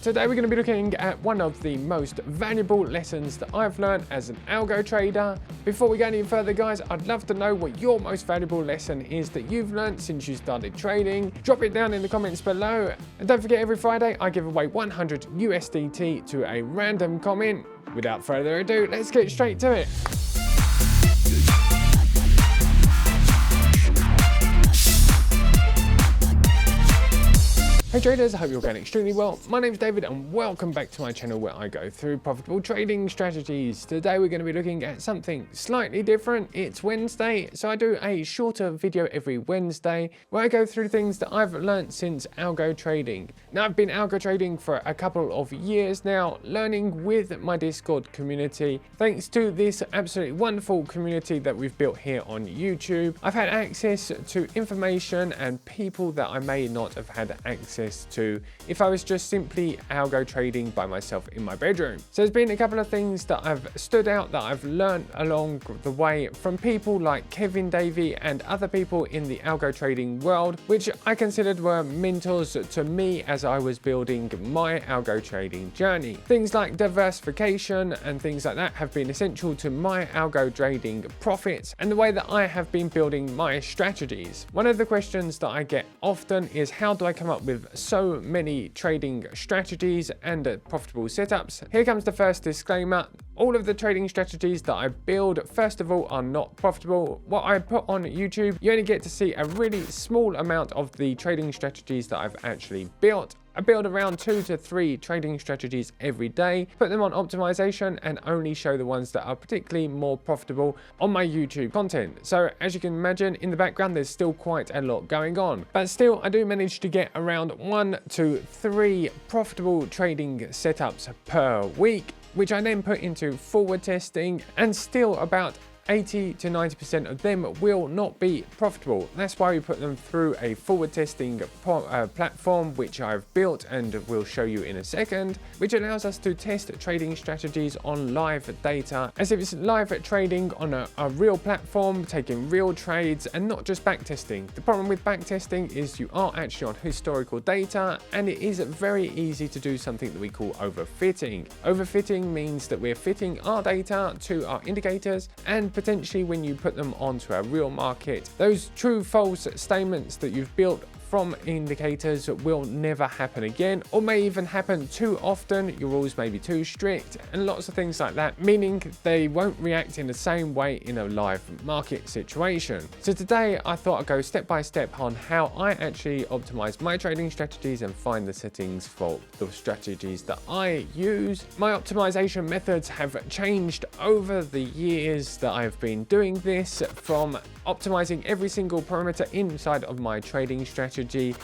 Today we're going to be looking at one of the most valuable lessons that I've learned as an algo trader. Before we go any further, guys, I'd love to know what your most valuable lesson is that you've learned since you started trading. Drop it down in the comments below. And don't forget, every Friday I give away 100 USDT to a random comment. Without further ado, let's get straight to it. Hey traders, I hope you're going extremely well. My name's David and welcome back to my channel where I go through profitable trading strategies. Today we're going to be looking at something slightly different. It's Wednesday, so I do a shorter video every Wednesday where I go through things that I've learned since algo trading. Now, I've been algo trading for a couple of years now, learning with my Discord community. Thanks to this absolutely wonderful community that we've built here on YouTube, I've had access to information and people that I may not have had access to if I was just simply algo trading by myself in my bedroom. So there's been a couple of things that have stood out that I've learned along the way from people like Kevin Davey and other people in the algo trading world, which I considered were mentors to me as I was building my algo trading journey. Things like diversification and things like that have been essential to my algo trading profits and the way that I have been building my strategies. One of the questions that I get often is, how do I come up with so many trading strategies and profitable setups? Here comes the first disclaimer. All of the trading strategies that I build, first of all, are not profitable. What I put on YouTube, you only get to see a really small amount of the trading strategies that I've actually built. I build around 2 to 3 trading strategies every day, put them on optimization and only show the ones that are particularly more profitable on my YouTube content. So as you can imagine, in the background there's still quite a lot going on. But still, I do manage to get around 1 to 3 profitable trading setups per week, which I then put into forward testing, and still about 80 to 90% of them will not be profitable. That's why we put them through a forward testing platform, which I've built and will show you in a second, which allows us to test trading strategies on live data, as if it's live trading on a real platform, taking real trades and not just backtesting. The problem with backtesting is you are actually on historical data, and it is very easy to do something that we call overfitting. Overfitting means that we're fitting our data to our indicators, and potentially when you put them onto a real market, those true false statements that you've built from indicators will never happen again, or may even happen too often. Your rules may be too strict and lots of things like that, meaning they won't react in the same way in a live market situation. So today I thought I'd go step by step on how I actually optimize my trading strategies and find the settings for the strategies that I use. My optimization methods have changed over the years that I've been doing this, from optimizing every single parameter inside of my trading strategy,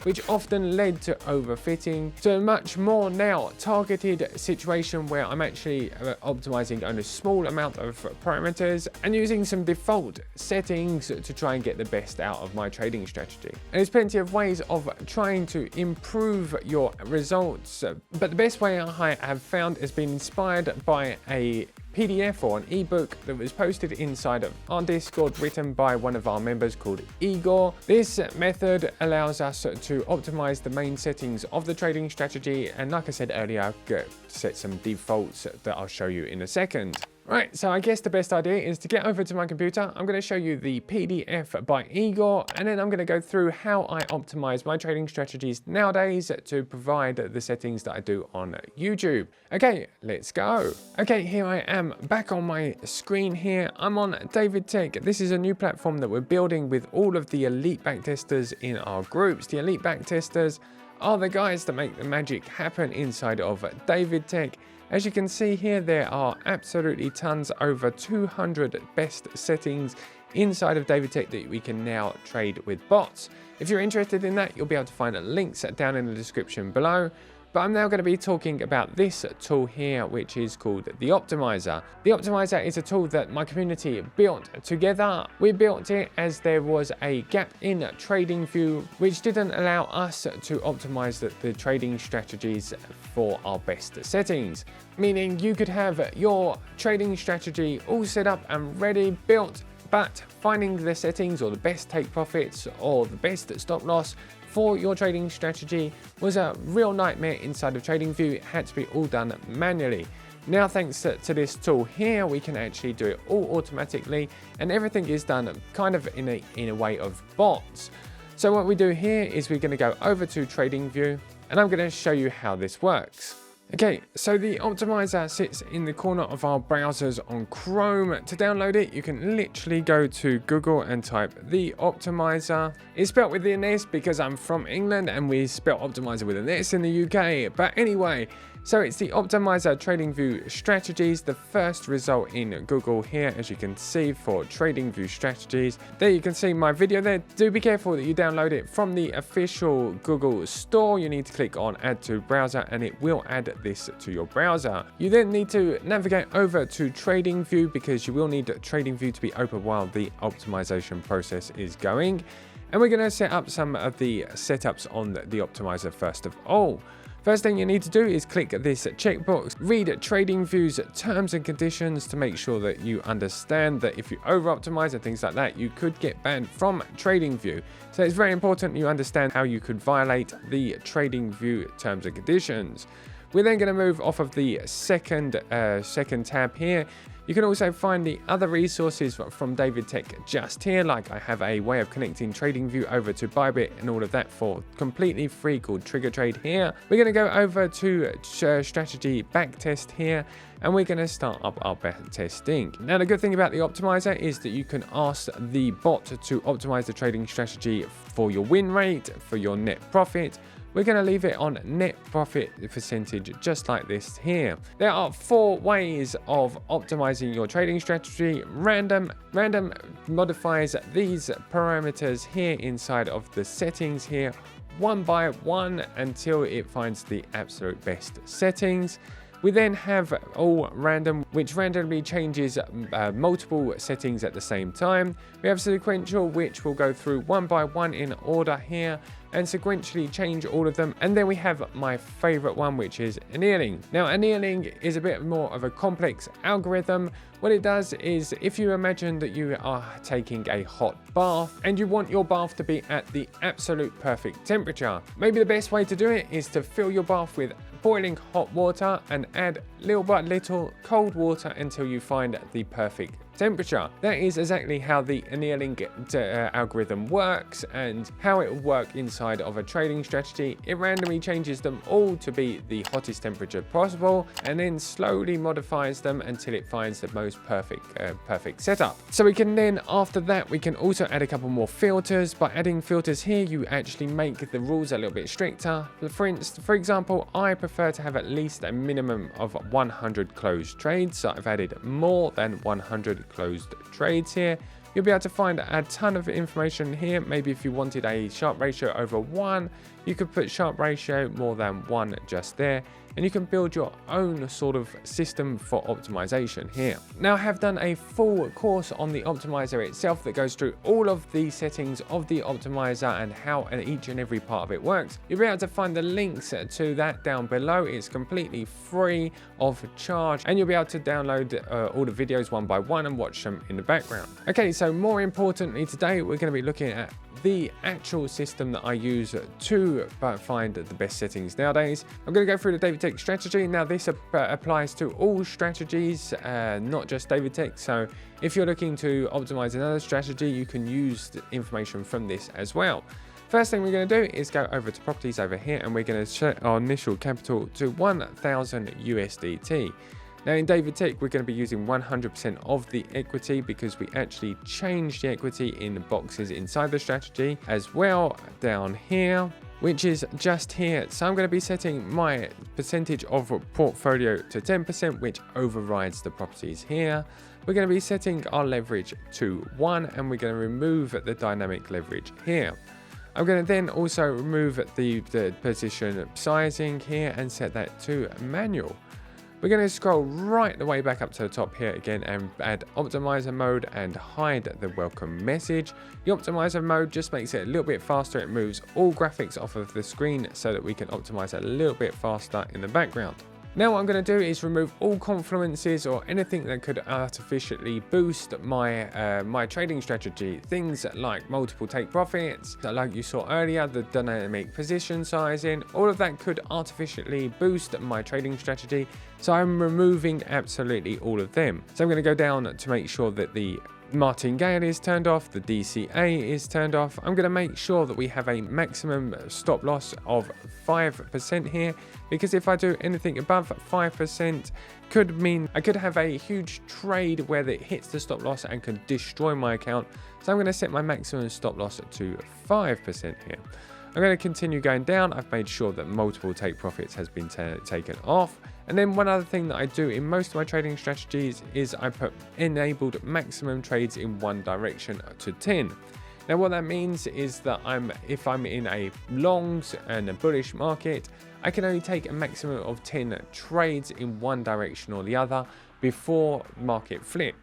which often led to overfitting, to a much more now targeted situation where I'm actually optimizing on a small amount of parameters and using some default settings to try and get the best out of my trading strategy. And there's plenty of ways of trying to improve your results, but the best way I have found has been inspired by a PDF or an ebook that was posted inside of our Discord, written by one of our members called Igor. This method allows us to optimize the main settings of the trading strategy, and like I said earlier, I've set some defaults that I'll show you in a second. Right, so I guess the best idea is to get over to my computer. I'm going to show you the PDF by Igor, and then I'm going to go through how I optimize my trading strategies nowadays to provide the settings that I do on YouTube. Okay, let's go. Okay, here I am back on my screen here. I'm on David Tech. This is a new platform that we're building with all of the elite backtesters in our groups. The elite backtesters are the guys that make the magic happen inside of David Tech. As you can see here, there are absolutely tons, over 200 best settings inside of David Tech that we can now trade with bots. If you're interested in that, you'll be able to find links down in the description below. But I'm now going to be talking about this tool here, which is called the Optimizer. The Optimizer is a tool that my community built together. We built it as there was a gap in TradingView, which didn't allow us to optimize the trading strategies for our best settings. Meaning you could have your trading strategy all set up and ready, built, but finding the settings or the best take profits or the best stop loss for your trading strategy was a real nightmare inside of TradingView. It had to be all done manually. Now, thanks to this tool here, we can actually do it all automatically, and everything is done kind of in a way of bots. So what we do here is we're going to go over to TradingView, and I'm going to show you how this works. Okay, so the optimizer sits in the corner of our browsers on Chrome. To download it, you can literally go to Google and type the optimizer. It's spelled with an S because I'm from England and we spell optimizer with an S in the UK. But anyway, so it's the optimizer TradingView strategies, the first result in Google here, as you can see, for TradingView strategies. There you can see my video there. Do be careful that you download it from the official Google store. You need to click on add to browser and it will add this to your browser. You then need to navigate over to TradingView because you will need TradingView to be open while the optimization process is going. And we're going to set up some of the setups on the optimizer first of all. First thing you need to do is click this checkbox, read TradingView's terms and conditions to make sure that you understand that if you over-optimize and things like that, you could get banned from TradingView. So it's very important you understand how you could violate the TradingView terms and conditions. We're then going to move off of the second tab here. You can also find the other resources from David Tech just here, like I have a way of connecting TradingView over to Bybit and all of that for completely free called Trigger Trade here. We're going to go over to strategy backtest here, and we're going to start up our backtesting. Now, the good thing about the optimizer is that you can ask the bot to optimize the trading strategy for your win rate, for your net profit. We're going to leave it on net profit percentage just like this here. There are 4 ways of optimizing your trading strategy. Random modifies these parameters here inside of the settings here, one by one until it finds the absolute best settings. We then have all random, which randomly changes multiple settings at the same time. We have sequential, which will go through one by one in order here and sequentially change all of them. And then we have my favorite one, which is annealing. Now, annealing is a bit more of a complex algorithm. What it does is, if you imagine that you are taking a hot bath and you want your bath to be at the absolute perfect temperature, maybe the best way to do it is to fill your bath with boiling hot water and add little by little cold water until you find the perfect temperature. That is exactly how the annealing algorithm works and how it will work inside of a trading strategy. It randomly changes them all to be the hottest temperature possible and then slowly modifies them until it finds the most perfect setup. So we can then, after that, we can also add a couple more filters. By adding filters here, you actually make the rules a little bit stricter. For example, I prefer to have at least a minimum of 100 closed trades, so I've added more than 100 closed trades here. You'll be able to find a ton of information here. Maybe if you wanted a sharp ratio over 1, you could put sharp ratio more than 1 just there, and you can build your own sort of system for optimization here. Now, I have done a full course on the optimizer itself that goes through all of the settings of the optimizer and how each and every part of it works. You'll be able to find the links to that down below. It's completely free of charge, and you'll be able to download all the videos one by one and watch them in the background. Okay, so more importantly, today we're going to be looking at the actual system that I use to find the best settings nowadays. I'm going to go through the David Tech strategy. Now, this applies to all strategies, not just David Tech. So if you're looking to optimize another strategy, you can use the information from this as well. First thing we're going to do is go over to properties over here, and we're going to set our initial capital to 1,000 USDT. Now, in David Tech, we're going to be using 100% of the equity because we actually changed the equity in the boxes inside the strategy as well down here, which is just here. So I'm going to be setting my percentage of portfolio to 10%, which overrides the properties here. We're going to be setting our leverage to 1, and we're going to remove the dynamic leverage here. I'm going to then also remove the position sizing here and set that to manual. We're going to scroll right the way back up to the top here again and add optimizer mode and hide the welcome message. The optimizer mode just makes it a little bit faster. It moves all graphics off of the screen so that we can optimize a little bit faster in the background. Now what I'm going to do is remove all confluences or anything that could artificially boost my my trading strategy. Things like multiple take profits, like you saw earlier, the dynamic position sizing, all of that could artificially boost my trading strategy. So I'm removing absolutely all of them. So I'm going to go down to make sure that the martingale is turned off, the DCA is turned off. I'm going to make sure that we have a maximum stop loss of 5% here, because if I do anything above 5% could mean I could have a huge trade where it hits the stop loss and could destroy my account. So I'm going to set my maximum stop loss to 5% here. I'm going to continue going down. I've made sure that multiple take profits has been taken off. And then one other thing that I do in most of my trading strategies is I put enabled maximum trades in one direction to 10. Now what that means is that if I'm in a longs and a bullish market, I can only take a maximum of 10 trades in one direction or the other before market flip.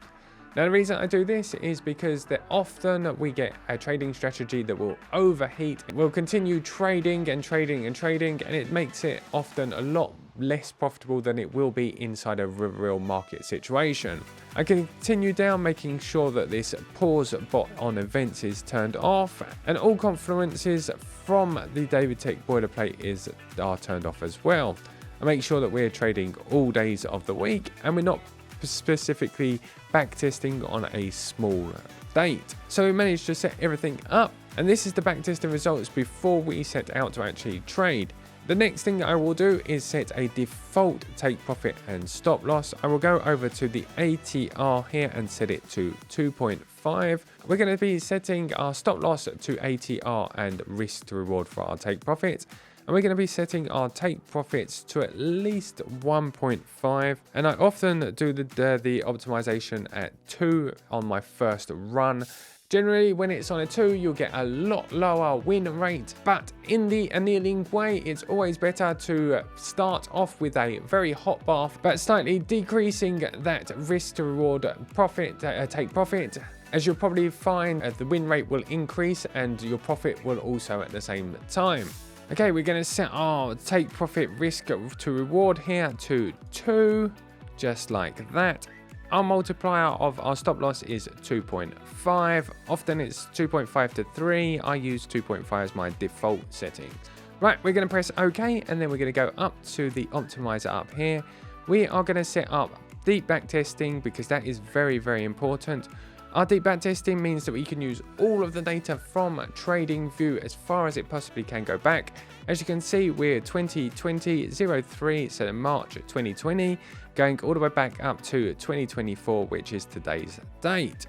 Now the reason I do this is because that often we get a trading strategy that will overheat. We'll continue trading and trading and trading, and it makes it often a lot less profitable than it will be inside a real market situation. I continue down, making sure that this pause bot on events is turned off, and all confluences from the David Tech boilerplate are turned off as well. I make sure that we're trading all days of the week and we're not specifically backtesting on a small date. So we managed to set everything up, and this is the backtesting results before we set out to actually trade. The next thing I will do is set a default take profit and stop loss. I will go over to the ATR here and set it to 2.5. We're going to be setting our stop loss to ATR and risk to reward for our take profits. And we're going to be setting our take profits to at least 1.5. And I often do the optimization at 2 on my first run. Generally, when it's on a 2, you'll get a lot lower win rate. But in the annealing way, it's always better to start off with a very hot bath, but slightly decreasing that risk to reward profit, take profit. As you'll probably find, the win rate will increase and your profit will also at the same time. Okay, we're going to set our take profit risk to reward here to 2, just like that. Our multiplier of our stop loss is 2.5. Often it's 2.5 to 3. I use 2.5 as my default setting. Right, we're going to press OK, and then we're going to go up to the optimizer up here. We are going to set up deep backtesting because that is very, very important. Our deep backtesting means that we can use all of the data from TradingView as far as it possibly can go back. As you can see, we're 2020-03, so March 2020, going all the way back up to 2024, which is today's date.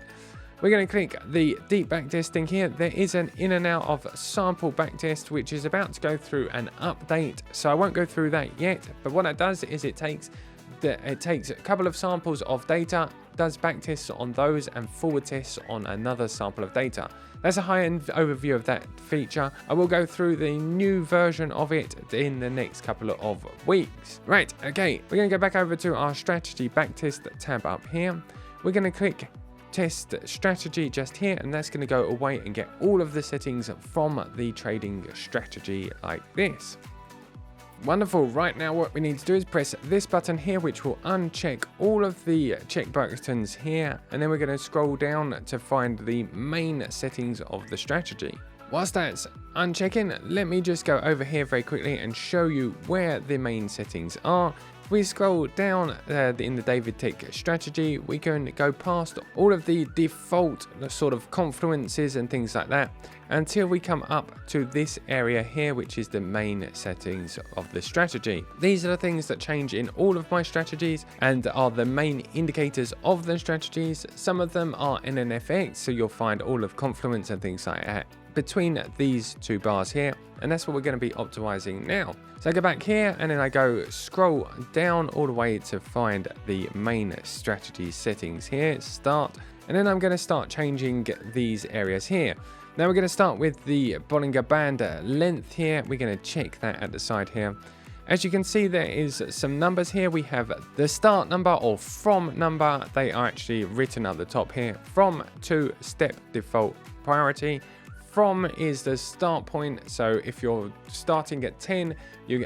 We're going to click the deep backtesting here. There is an in and out of sample backtest, which is about to go through an update. So I won't go through that yet, but what it does is it takes a couple of samples of data, does backtests on those and forward tests on another sample of data. That's a high-end overview of that feature. I will go through the new version of it in the next couple of weeks. Right, okay, we're going to go back over to our strategy backtest tab up here. We're going to click test strategy just here, and that's going to go away and get all of the settings from the trading strategy like this. Wonderful. Right now what we need to do is press this button here, which will uncheck all of the check buttons here, and then we're going to scroll down to find the main settings of the strategy. Whilst that's unchecking, let me just go over here very quickly and show you where the main settings are. If we scroll down in the David Tech strategy, we can go past all of the default sort of confluences and things like that until we come up to this area here, which is the main settings of the strategy. These are the things that change in all of my strategies and are the main indicators of the strategies. Some of them are NNFX, so you'll find all of confluence and things like that between these two bars here, and that's what we're going to be optimizing now. So I go back here and then I go scroll down all the way to find the main strategy settings here, start, and then I'm going to start changing these areas here. Now we're going to start with the Bollinger Band length here. We're going to check that at the side here. As you can see, there is some numbers here. We have the start number or from number. They are actually written at the top here. From to step default priority. from is the start point. So if you're starting at 10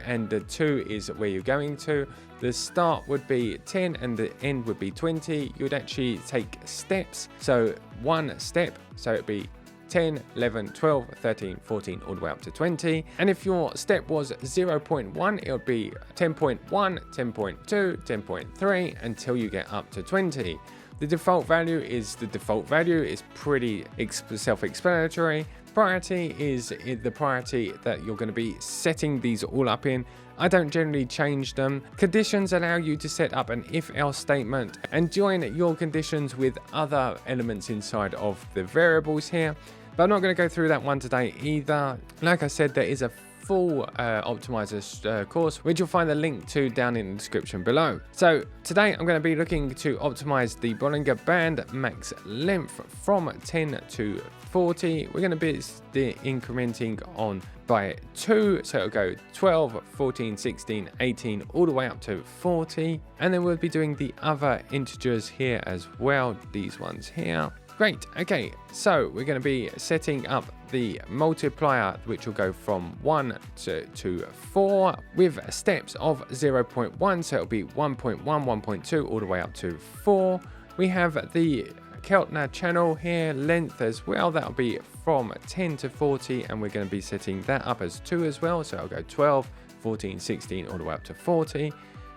and the 2 is where you're going to, the start would be 10 and the end would be 20. You would actually take steps. So one step, so it'd be 10, 11, 12, 13, 14, all the way up to 20. And if your step was 0.1, it would be 10.1, 10.2, 10.3 until you get up to 20. The default value is the default value. It's pretty self-explanatory. Priority is the priority that you're going to be setting these all up in. I don't generally change them. Conditions allow you to set up an if-else statement and join your conditions with other elements inside of the variables here. But I'm not going to go through that one today either. Like I said, there is a full optimizer course, which you'll find the link to down in the description below. So today I'm going to be looking to optimize the Bollinger Band max length from 10 to 40. We're going to be incrementing on by 2, so it'll go 12, 14, 16, 18, all the way up to 40. And then we'll be doing the other integers here as well, these ones here. Great. Okay, so we're going to be setting up the multiplier, which will go from 1 to 4 with steps of 0.1. So it'll be 1.1, 1.2, all the way up to 4. We have the Keltner channel here, length as well. That'll be from 10 to 40, and we're going to be setting that up as 2 as well. So I'll go 12, 14, 16, all the way up to 40,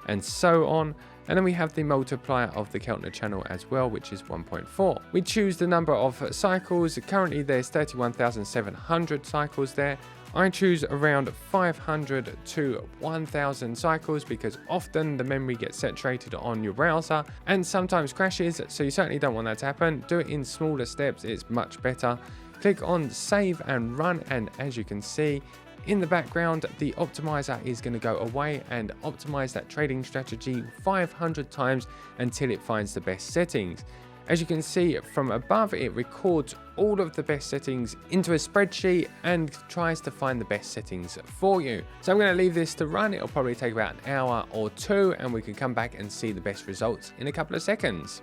and so on. And then we have the multiplier of the Keltner channel as well, which is 1.4. We choose the number of cycles. Currently there's 31,700 cycles there. I choose around 500 to 1,000 cycles because often the memory gets saturated on your browser and sometimes crashes, so you certainly don't want that to happen. Do it in smaller steps, it's much better. Click on save and run, and as you can see, in the background, the optimizer is going to go away and optimize that trading strategy 500 times until it finds the best settings. As you can see from above, it records all of the best settings into a spreadsheet and tries to find the best settings for you. So I'm going to leave this to run. It'll probably take about an hour or 2, and we can come back and see the best results in a couple of seconds.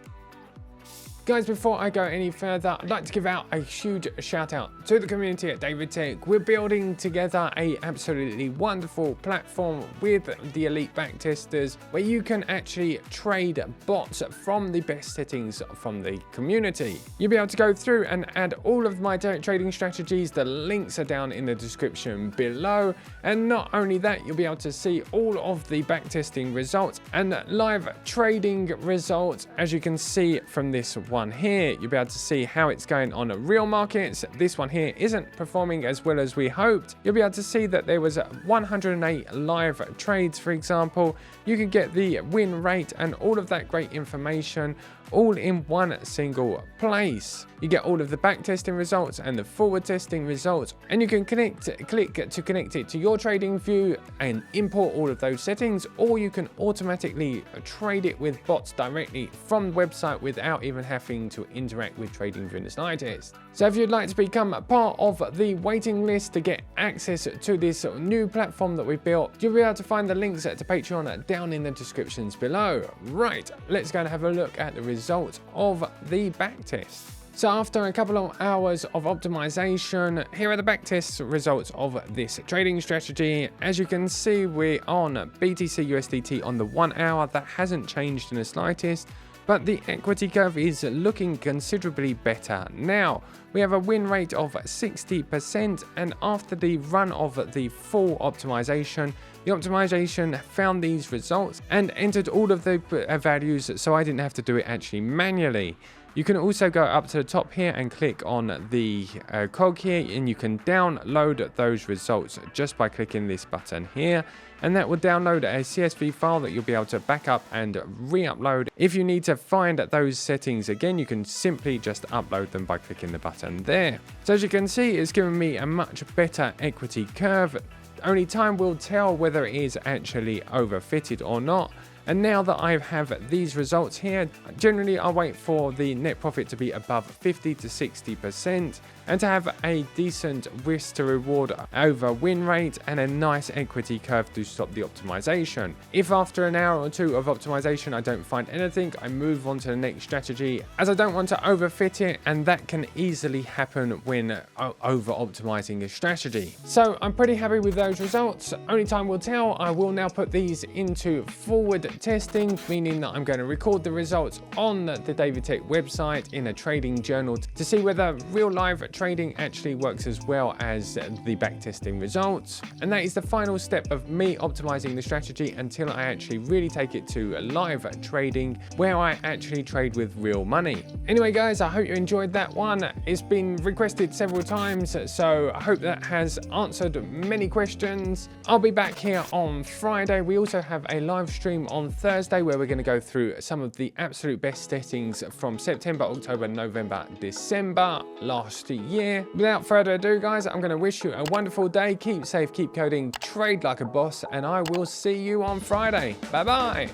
Guys, before I go any further, I'd like to give out a huge shout out to the community at David Tech. We're building together a absolutely wonderful platform with the elite backtesters where you can actually trade bots from the best settings from the community. You'll be able to go through and add all of my trading strategies. The links are down in the description below. And not only that, you'll be able to see all of the backtesting results and live trading results. As you can see from this one here, you'll be able to see how it's going on real markets. This one here isn't performing as well as we hoped. You'll be able to see that there was 108 live trades, for example. You can get the win rate and all of that great information all in one single place. You get all of the back testing results and the forward testing results, and you can click to connect it to your TradingView and import all of those settings, or you can automatically trade it with bots directly from the website without even having to interact with TradingView in the slightest. So if you'd like to become part of the waiting list to get access to this new platform that we've built, you'll be able to find the links to Patreon down in the descriptions below. Right, let's go and have a look at the results of the backtest. So after a couple of hours of optimization, here are the backtest results of this trading strategy. As you can see, we're on BTC USDT on the 1 hour. That hasn't changed in the slightest, but the equity curve is looking considerably better. Now, we have a win rate of 60%, and after the run of the full optimization, the optimization found these results and entered all of the values, so I didn't have to do it actually manually. You can also go up to the top here and click on the cog here, and you can download those results just by clicking this button here, and that will download a CSV file that you'll be able to back up and re-upload. If you need to find those settings again, you can simply just upload them by clicking the button there. So as you can see, it's given me a much better equity curve. Only time will tell whether it is actually overfitted or not. And now that I have these results here, generally I wait for the net profit to be above 50 to 60% and to have a decent risk to reward over win rate and a nice equity curve to stop the optimization. If after an hour or two of optimization I don't find anything, I move on to the next strategy, as I don't want to overfit it, and that can easily happen when over optimizing a strategy. So I'm pretty happy with those results. Only time will tell. I will now put these into forward testing, meaning that I'm going to record the results on the David Tech website in a trading journal to see whether real live trading actually works as well as the backtesting results. And that is the final step of me optimizing the strategy until I actually really take it to live trading, where I actually trade with real money. Anyway guys, I hope you enjoyed that one. It's been requested several times, so I hope that has answered many questions. I'll be back here on Friday. We also have a live stream on Thursday where we're going to go through some of the absolute best settings from September, October, November, December last year. Without further ado guys, I'm going to wish you a wonderful day. Keep safe, keep coding, trade like a boss, and I will see you on Friday. Bye bye.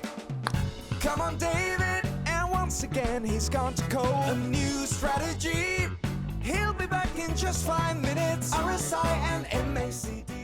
Come on David, and once again he's gone to code a new strategy. He'll be back in just 5 minutes. RSI and MACD.